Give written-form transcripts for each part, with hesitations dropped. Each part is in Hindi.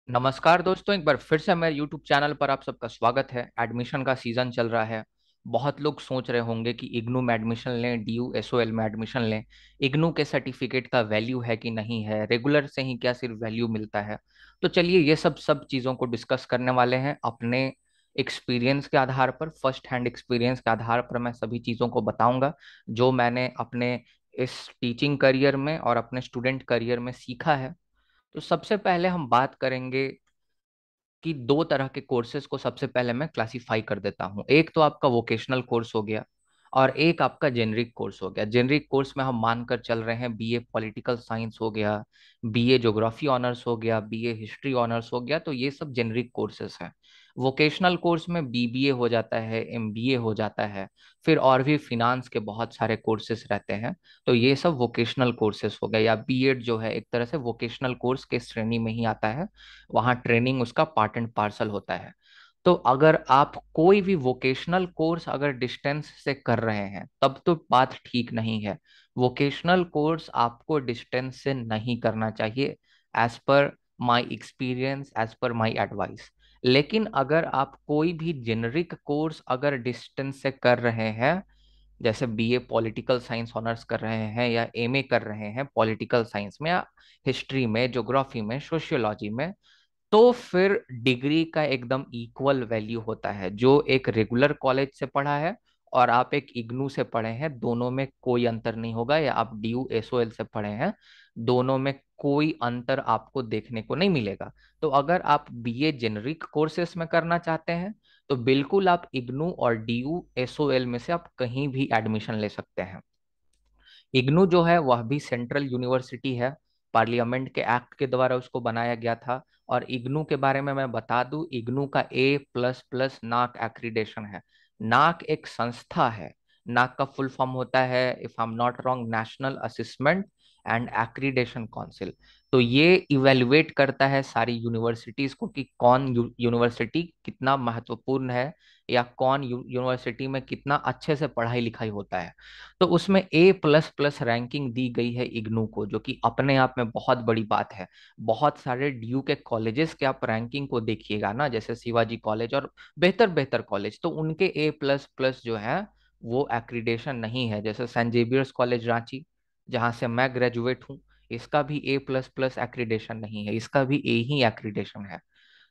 नमस्कार दोस्तों, एक बार फिर से मेरे YouTube चैनल पर आप सबका स्वागत है। एडमिशन का सीजन चल रहा है। बहुत लोग सोच रहे होंगे कि इग्नू में एडमिशन लें, डीयू एसओएल में एडमिशन लें। इग्नू के सर्टिफिकेट का वैल्यू है कि नहीं है, रेगुलर से ही क्या सिर्फ वैल्यू मिलता है। तो चलिए ये सब चीज़ों को डिस्कस करने वाले हैं अपने एक्सपीरियंस के आधार पर, फर्स्ट हैंड एक्सपीरियंस के आधार पर मैं सभी चीज़ों को बताऊंगा जो मैंने अपने इस टीचिंग करियर में और अपने स्टूडेंट करियर में सीखा है। तो सबसे पहले हम बात करेंगे कि दो तरह के कोर्सेज को सबसे पहले मैं क्लासिफाई कर देता हूँ। एक तो आपका वोकेशनल कोर्स हो गया और एक आपका जेनरिक कोर्स हो गया। जेनरिक कोर्स में हम मानकर चल रहे हैं बीए पॉलिटिकल साइंस हो गया, बीए ज्योग्राफी ऑनर्स हो गया, बीए हिस्ट्री ऑनर्स हो गया। तो ये सब जेनरिक कोर्सेज हैं। वोकेशनल कोर्स में बीबीए हो जाता है, एमबीए हो जाता है, फिर और भी फिनांस के बहुत सारे कोर्सेज रहते हैं। तो ये सब वोकेशनल कोर्सेज हो गए, या बीएड जो है एक तरह से वोकेशनल कोर्स के श्रेणी में ही आता है। वहाँ ट्रेनिंग उसका पार्ट एंड पार्सल होता है। तो अगर आप कोई भी वोकेशनल कोर्स अगर डिस्टेंस से कर रहे हैं तब तो बात ठीक नहीं है। वोकेशनल कोर्स आपको डिस्टेंस से नहीं करना चाहिए, as per my experience, as per my advice. लेकिन अगर आप कोई भी जेनरिक कोर्स अगर डिस्टेंस से कर रहे हैं, जैसे बीए पॉलिटिकल साइंस ऑनर्स कर रहे हैं या एमए कर रहे हैं पॉलिटिकल साइंस में, या हिस्ट्री में, ज्योग्राफी में, सोशियोलॉजी में, तो फिर डिग्री का एकदम इक्वल वैल्यू होता है। जो एक रेगुलर कॉलेज से पढ़ा है और आप एक इग्नू से पढ़े हैं, दोनों में कोई अंतर नहीं होगा। या आप डीयू एसओएल से पढ़े हैं, दोनों में कोई अंतर आपको देखने को नहीं मिलेगा। तो अगर आप बीए जेनरिक कोर्सेस में करना चाहते हैं तो बिल्कुल आप इग्नू और डीयू एसओएल में से आप कहीं भी एडमिशन ले सकते हैं। इग्नू जो है वह भी सेंट्रल यूनिवर्सिटी है, पार्लियामेंट के एक्ट के द्वारा उसको बनाया गया था। और इग्नू के बारे में मैं बता दूं, इग्नू का A++ नाक एक्रीडेशन है। नाक एक संस्था है। नाक का फुल फॉर्म होता है, if I am not wrong, national assessment and accreditation council. तो ये इवेलुएट करता है सारी यूनिवर्सिटीज को कि कौन यूनिवर्सिटी कितना महत्वपूर्ण है, या कौन यूनिवर्सिटी में कितना अच्छे से पढ़ाई लिखाई होता है। तो उसमें A++ रैंकिंग दी गई है इग्नू को, जो कि अपने आप में बहुत बड़ी बात है। बहुत सारे ड्यू के कॉलेजेस के आप रैंकिंग को देखिएगा ना, जैसे शिवाजी कॉलेज और बेहतर बेहतर कॉलेज, तो उनके A++ जो है वो एक्रीडेशन नहीं है। जैसे सेंट जेवियर्स कॉलेज रांची, जहाँ से मैं ग्रेजुएट हूँ, इसका भी A++ एक्रीडेशन नहीं है, इसका भी A ही एक्रीडेशन है।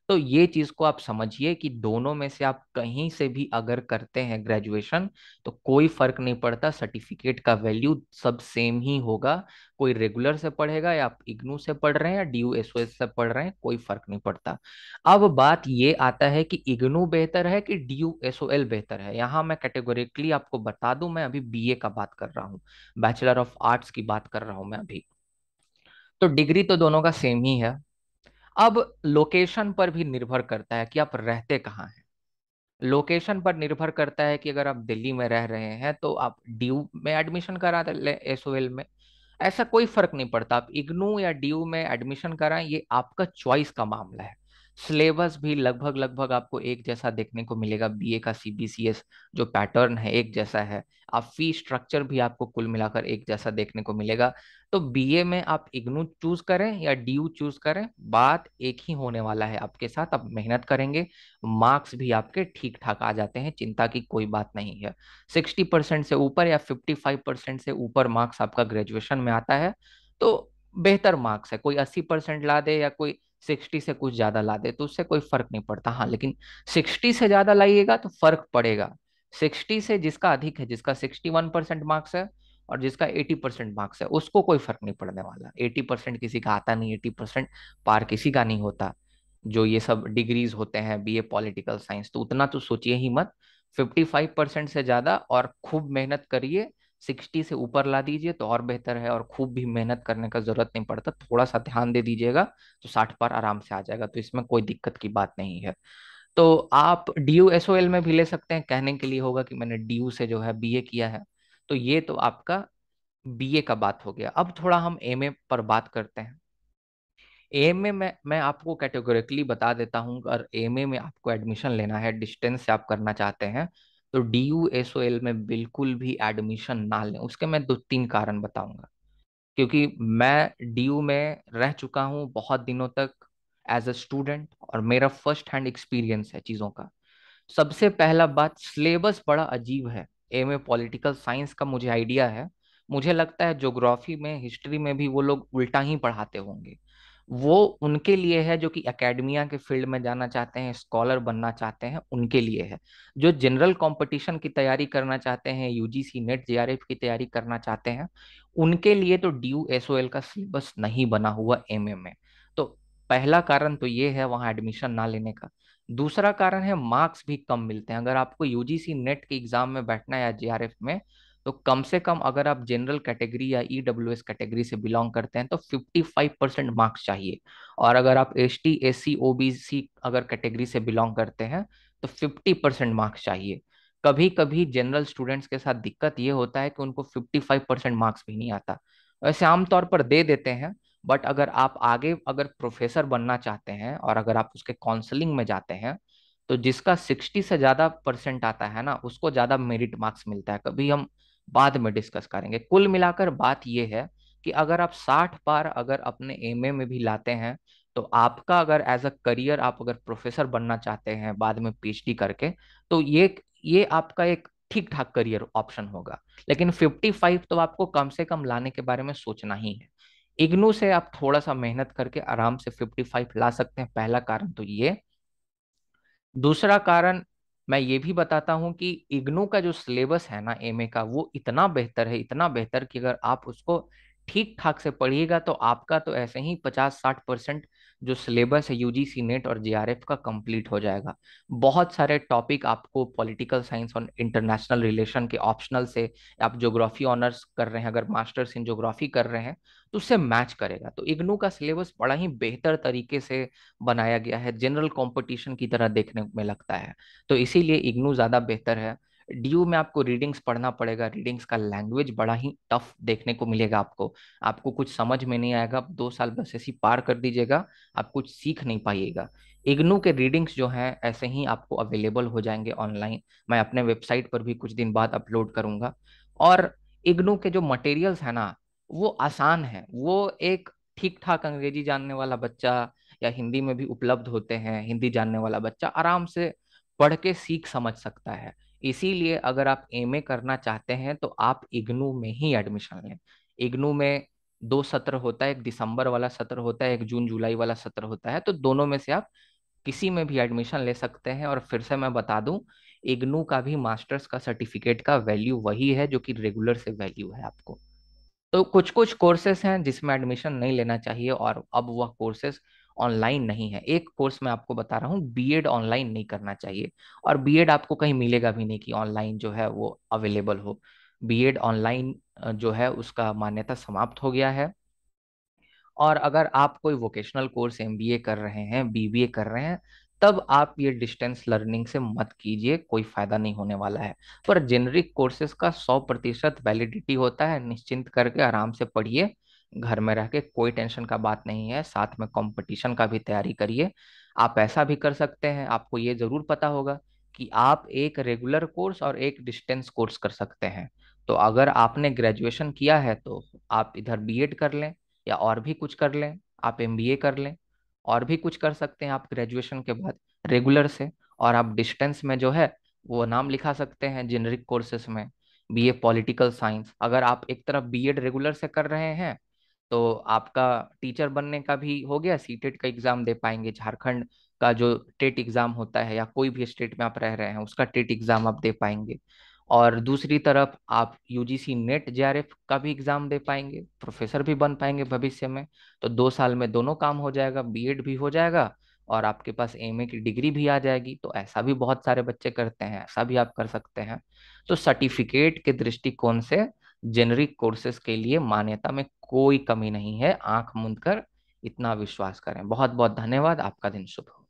तो ये चीज को आप समझिए कि दोनों में से आप कहीं से भी अगर करते हैं ग्रेजुएशन, तो कोई फर्क नहीं पड़ता, सर्टिफिकेट का वैल्यू सब सेम ही होगा। कोई रेगुलर से पढ़ेगा, या आप इग्नू से पढ़ रहे हैं या डीयू एसओएस से पढ़ रहे हैं, कोई फर्क नहीं पड़ता। अब बात ये आता है कि इग्नू बेहतर है कि डीयू एसओएल बेहतर है। यहाँ मैं कैटेगोरिकली आपको बता दूं, मैं अभी बीए का बात कर रहा हूँ, बैचलर ऑफ आर्ट्स की बात कर रहा हूँ मैं अभी। तो डिग्री तो दोनों का सेम ही है। अब लोकेशन पर भी निर्भर करता है कि आप रहते कहाँ हैं। लोकेशन पर निर्भर करता है कि अगर आप दिल्ली में रह रहे हैं तो आप ड्यू में एडमिशन करा ले एसओएल में, ऐसा कोई फर्क नहीं पड़ता। आप इग्नू या ड्यू में एडमिशन कराएं, ये आपका चॉइस का मामला है। सिलेबस भी लगभग लगभग आपको एक जैसा देखने को मिलेगा, बीए का सीबीसीएस जो पैटर्न है एक जैसा है। आप फी स्ट्रक्चर भी आपको कुल मिलाकर एक जैसा देखने को मिलेगा। तो बीए में आप इग्नू चूज करें या डीयू चूज करें, बात एक ही होने वाला है आपके साथ। आप मेहनत करेंगे, मार्क्स भी आपके ठीक ठाक आ जाते हैं, चिंता की कोई बात नहीं है। 60% से ऊपर या 55% से ऊपर मार्क्स आपका ग्रेजुएशन में आता है तो बेहतर मार्क्स है। कोई 80% ला दे या कोई 60 से कुछ ज्यादा ला दे तो उससे कोई फर्क नहीं पड़ता। हाँ, लेकिन 60 से ज्यादा लाइएगा तो फर्क पड़ेगा। 60 से जिसका अधिक है, जिसका 61% मार्क्स है और जिसका 80% मार्क्स है, उसको कोई फर्क नहीं पड़ने वाला। 80% किसी का आता नहीं, 80% पार किसी का नहीं होता। जो ये सब डिग्रीज होते हैं बीए पॉलिटिकल साइंस, तो उतना तो सोचिए ही मत। 55% से ज्यादा और खूब मेहनत करिए, 60 से ऊपर ला दीजिए तो और बेहतर है। और खूब भी मेहनत करने का जरूरत नहीं पड़ता, थोड़ा सा ध्यान दे दीजिएगा तो 60 पर आराम से आ जाएगा। तो इसमें कोई दिक्कत की बात नहीं है। तो आप डीयू एसओएल में भी ले सकते हैं। कहने के लिए होगा कि मैंने डीयू से जो है बीए किया है। तो ये तो आपका बीए का बात हो गया। अब थोड़ा हम एमए पर बात करते हैं। एएमए में मैं आपको कैटेगोरिकली बता देता हूँ, अगर एएमए में आपको एडमिशन लेना है, डिस्टेंस से आप करना चाहते हैं, तो डीयू एसओएल में बिल्कुल भी एडमिशन ना लें। उसके मैं दो तीन कारण बताऊंगा, क्योंकि मैं डीयू में रह चुका हूँ बहुत दिनों तक। एज अ स्टूडेंट, और मेरा फर्स्ट हैंड एक्सपीरियंस है चीज़ों का। सबसे पहला बात, सिलेबस बड़ा अजीब है। एमए पॉलिटिकल साइंस का मुझे आइडिया है, मुझे लगता है ज्योग्राफी में, हिस्ट्री में भी वो लोग उल्टा ही पढ़ाते होंगे। वो उनके लिए है जो कि एकेडमिया के फील्ड में जाना चाहते हैं, स्कॉलर बनना चाहते हैं, उनके लिए है। जो जनरल कंपटीशन की तैयारी करना चाहते हैं, यूजीसी नेट जेआरएफ की तैयारी करना चाहते हैं, उनके लिए तो ड्यू एसओएल का सिलेबस नहीं बना हुआ एमए में। तो पहला कारण तो ये है वहाँ एडमिशन ना लेने का। दूसरा कारण है मार्क्स भी कम मिलते हैं। अगर आपको यूजीसी नेट के एग्जाम में बैठना है या जेआरएफ में, तो कम से कम अगर आप जनरल कैटेगरी या ईडब्ल्यूएस कैटेगरी से बिलोंग करते हैं तो 55% मार्क्स चाहिए। और अगर आप एसटी एससी ओबीसी अगर कैटेगरी से बिलोंग करते हैं तो 50% मार्क्स चाहिए। कभी कभी जनरल स्टूडेंट्स के साथ दिक्कत ये होता है कि उनको 55% मार्क्स भी नहीं आता। वैसे आमतौर पर दे देते हैं, बट अगर आप आगे अगर प्रोफेसर बनना चाहते हैं और अगर आप उसके काउंसलिंग में जाते हैं, तो जिसका 60 से ज्यादा परसेंट आता है ना, उसको ज्यादा मेरिट मार्क्स मिलता है। कभी हम बाद में डिस्कस करेंगे। कुल मिलाकर बात यह है कि अगर आप 60 पार अगर अपने एमए में भी लाते हैं, तो आपका अगर एज अ करियर आप अगर प्रोफेसर बनना चाहते हैं बाद में पीएचडी करके, तो ये आपका एक ठीक ठाक करियर ऑप्शन होगा। लेकिन 55 तो आपको कम से कम लाने के बारे में सोचना ही है। इग्नू से आप थोड़ा सा मेहनत करके आराम से 55 ला सकते हैं, पहला कारण तो ये। दूसरा कारण मैं ये भी बताता हूँ कि इग्नू का जो सिलेबस है ना एमए का, वो इतना बेहतर है, इतना बेहतर कि अगर आप उसको ठीक ठाक से पढ़िएगा तो आपका तो ऐसे ही 50-60% जो सिलेबस है यूजीसी नेट और जेआरएफ का कंप्लीट हो जाएगा। बहुत सारे टॉपिक आपको पॉलिटिकल साइंस और इंटरनेशनल रिलेशन के ऑप्शनल से, आप ज्योग्राफी ऑनर्स कर रहे हैं, अगर मास्टर्स इन ज्योग्राफी कर रहे हैं, तो उससे मैच करेगा। तो इग्नू का सिलेबस बड़ा ही बेहतर तरीके से बनाया गया है, जनरल कंपटीशन की तरह देखने में लगता है। तो इसीलिए इग्नू ज्यादा बेहतर है। ड्यू में आपको रीडिंग्स पढ़ना पड़ेगा, रीडिंग्स का लैंग्वेज बड़ा ही टफ देखने को मिलेगा आपको। आपको कुछ समझ में नहीं आएगा, आप 2 साल बस ऐसे ही पार कर दीजिएगा, आप कुछ सीख नहीं पाइएगा। इग्नू के रीडिंग्स जो हैं ऐसे ही आपको अवेलेबल हो जाएंगे ऑनलाइन, मैं अपने वेबसाइट पर भी कुछ दिन बाद अपलोड करूंगा। और इग्नू के जो मटेरियल्स है ना, वो आसान है। वो एक ठीक ठाक अंग्रेजी जानने वाला बच्चा या हिंदी में भी उपलब्ध होते हैं, हिंदी जानने वाला बच्चा आराम से पढ़ के सीख समझ सकता है। इसीलिए अगर आप एमए करना चाहते हैं तो आप इग्नू में ही एडमिशन लें। इग्नू में 2 सत्र होता है, एक दिसंबर वाला सत्र होता है, एक जून जुलाई वाला सत्र होता है। तो दोनों में से आप किसी में भी एडमिशन ले सकते हैं। और फिर से मैं बता दूं, इग्नू का भी मास्टर्स का सर्टिफिकेट का वैल्यू वही है जो कि रेगुलर से वैल्यू है आपको। तो कुछ कुछ कोर्सेस हैं जिसमें एडमिशन नहीं लेना चाहिए, और अब वह कोर्सेस ऑनलाइन नहीं है। एक कोर्स मैं आपको बता रहा हूँ, बीएड ऑनलाइन नहीं करना चाहिए। और बीएड आपको कहीं मिलेगा भी नहीं कि ऑनलाइन जो है वो अवेलेबल हो। बीएड ऑनलाइन जो है उसका मान्यता समाप्त हो गया है। और अगर आप कोई वोकेशनल कोर्स एमबीए कर रहे हैं, बीबीए कर रहे हैं, तब आप ये डिस्टेंस लर्निंग से मत कीजिए, कोई फायदा नहीं होने वाला है। पर जेनरिक कोर्सेज का 100% वैलिडिटी होता है, निश्चिंत करके आराम से पढ़िए, घर में रह के कोई टेंशन का बात नहीं है। साथ में कंपटीशन का भी तैयारी करिए। आप ऐसा भी कर सकते हैं, आपको ये जरूर पता होगा कि आप एक रेगुलर कोर्स और एक डिस्टेंस कोर्स कर सकते हैं। तो अगर आपने ग्रेजुएशन किया है तो आप इधर बीएड कर लें या और भी कुछ कर लें, आप एमबीए कर लें, और भी कुछ कर सकते हैं आप ग्रेजुएशन के बाद रेगुलर से। और आप डिस्टेंस में जो है वो नाम लिखा सकते हैं जेनरिक कोर्सेस में, बीए पॉलिटिकल साइंस। अगर आप एक तरफ बीएड रेगुलर से कर रहे हैं तो आपका टीचर बनने का भी हो गया, सीटेट का एग्जाम दे पाएंगे, झारखंड का जो टेट एग्जाम होता है या कोई भी स्टेट में आप रह रहे हैं उसका टेट एग्जाम आप दे पाएंगे। और दूसरी तरफ आप यूजीसी नेट जेआरएफ का भी एग्जाम दे पाएंगे, प्रोफेसर भी बन पाएंगे भविष्य में। तो 2 साल में दोनों काम हो जाएगा, बीएड भी हो जाएगा और आपके पास एमए की डिग्री भी आ जाएगी। तो ऐसा भी बहुत सारे बच्चे करते हैं, ऐसा भी आप कर सकते हैं। तो सर्टिफिकेट के दृष्टिकोण से जेनरिक कोर्सेज के लिए मान्यता में कोई कमी नहीं है, आंख मूंद कर इतना विश्वास करें। बहुत बहुत धन्यवाद, आपका दिन शुभ हो।